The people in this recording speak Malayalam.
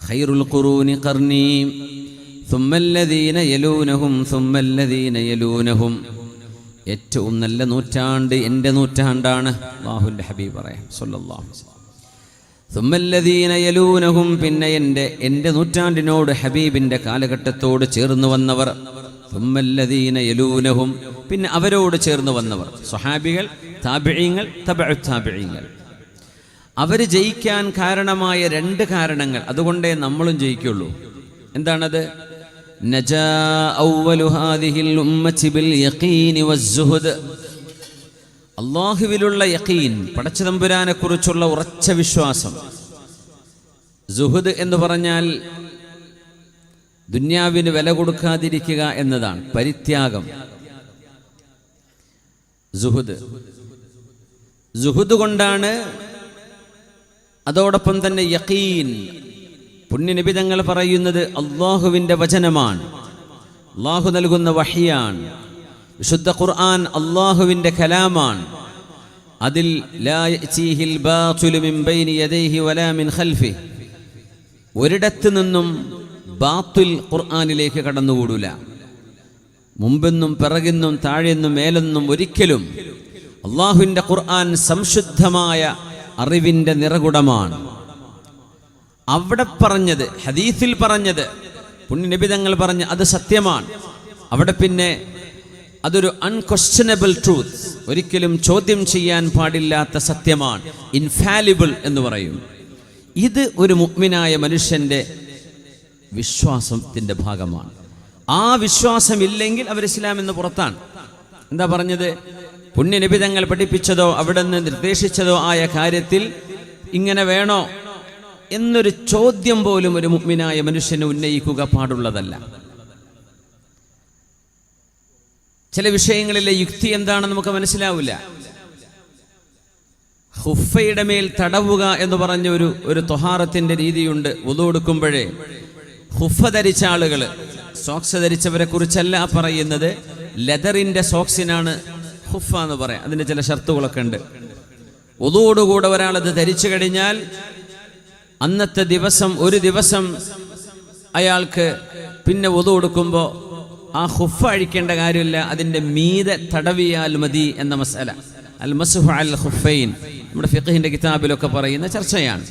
ഖൈറുൽ ഖുറൂനി ഖർനി സുമ്മല്ലദീന യലൂനഹും സുമ്മല്ലദീന യലൂനഹും. ഏറ്റവും നല്ല നൂറ്റാണ്ട് എൻ്റെ നൂറ്റാണ്ടാണ്. അല്ലാഹുവിൻ്റെ ഹബീബ് പറയാം സല്ലല്ലാഹു അലൈഹി വസല്ലം. സുമ്മല്ലദീന യലൂനഹും, പിന്നെ എൻ്റെ നൂറ്റാണ്ടിനോട് ഹബീബിൻ്റെ കാലഘട്ടത്തോട് ചേർന്ന് വന്നവർ. സുമ്മല്ലദീന യലൂനഹും, പിന്നെ അവരോട് ചേർന്ന് വന്നവർ. സ്വഹാബികൾ, താബിഈങ്ങൾ, തബഉ താബിഈങ്ങൾ. അവർ ജയിക്കാൻ കാരണമായ രണ്ട് കാരണങ്ങൾ, അതുകൊണ്ടേ നമ്മളും ജയിക്കുള്ളൂ. എന്താണത്? നജാ അവ്വലു ഹാദിഹിൽ ഉമ്മത്തി ബിൽ യഖീനി വസ്സുഹദ്. അല്ലാഹുവിലുള്ള യഖീൻ, പടച്ചതമ്പുരാനെ കുറിച്ചുള്ള ഉറച്ച വിശ്വാസം. സുഹദ് എന്ന് പറഞ്ഞാൽ ദുന്യാവിന് വില കൊടുക്കാതിരിക്കുക എന്നതാണ്, പരിത്യാഗം. സുഹദ് കൊണ്ടാണ്. അതോടൊപ്പം തന്നെ യഖീൻ. പുണ്യനബി തങ്ങൾ പറയുന്നത് അല്ലാഹുവിൻ്റെ വചനമാണ്, അല്ലാഹു നൽകുന്ന വഹിയാണ്. വിശുദ്ധ ഖുർആൻ അല്ലാഹുവിൻ്റെ കലാമാണ്. അതിൽ ലാ യഅ്തീഹിൽ ബാതിലു മിൻ ബൈനി യദൈഹി വലാ മിൻ ഖൽഫിഹി, ഒരിടത്തു നിന്നും ബാത്തിൽ ഖുർആനിലേക്ക് കടന്നുകൂടൂല. മുമ്പെന്നും പിറകിന്നും താഴെന്നും മേലെന്നും ഒരിക്കലും. അല്ലാഹുവിൻ്റെ ഖുർആൻ സംശുദ്ധമായ അറിവിൻ്റെ നിറകുടമാണ്. അവിടെ പറഞ്ഞത്, ഹദീസിൽ പറഞ്ഞത്, പുണ്യനബി തങ്ങൾ പറഞ്ഞ അത് സത്യമാണ്. അവിടെ പിന്നെ അതൊരു അൺക്വസ്റ്റ്യനബിൾ ട്രൂത്ത്, ഒരിക്കലും ചോദ്യം ചെയ്യാൻ പാടില്ലാത്ത സത്യമാണ്. ഇൻഫാലിബിൾ എന്ന് പറയും. ഇത് ഒരു മുഅ്മിനായ മനുഷ്യൻ്റെ വിശ്വാസത്തിൻ്റെ ഭാഗമാണ്. ആ വിശ്വാസമില്ലെങ്കിൽ അവർ ഇസ്ലാം എന്ന് പുറത്താണ്. എന്താ പറഞ്ഞത്? പുണ്യനബി തങ്ങൾ പഠിപ്പിച്ചതോ അവിടെ നിന്ന് നിർദ്ദേശിച്ചതോ ആയ കാര്യത്തിൽ ഇങ്ങനെ വേണോ എന്നൊരു ചോദ്യം പോലും ഒരു മുഅ്മിനായ മനുഷ്യനെ ഉന്നയിക്കുക പാടുള്ളതല്ല. ചില വിഷയങ്ങളിലെ യുക്തി എന്താണെന്ന് നമുക്ക് മനസ്സിലാവില്ല. ഖുഫയുടെ മേൽ തടവുക എന്ന് പറഞ്ഞ ഒരു ത്വഹാറത്തിന്റെ രീതിയുണ്ട്. വുളു എടുക്കുമ്പോഴേ ഖുഫ ധരിച്ച ആളുകൾ, സോക്സ് ധരിച്ചവരെ കുറിച്ചല്ല പറയുന്നത്. ലെതറിന്റെ സോക്സിനാണ് ഖുഫ എന്ന് പറയാം. അതിന് ചില ഷർത്തുകളൊക്കെ ഉണ്ട്. വുളുവോടുകൂടെ ഒരാളത് ധരിച്ചു കഴിഞ്ഞാൽ അന്നത്തെ ദിവസം, ഒരു ദിവസം അയാൾക്ക് പിന്നെ വുളു എടുക്കുമ്പോൾ ആ ഖുഫ അഴിക്കേണ്ട കാര്യമില്ല, അതിൻ്റെ മീതെ തടവിയാൽ മതി എന്ന മസ്അല. അൽ മസ്ഹു അൽ ഖുഫൈൻ നമ്മുടെ ഫിഖ്ഹിന്റെ കിതാബിലൊക്കെ പറയുന്ന ചർച്ചയാണ്.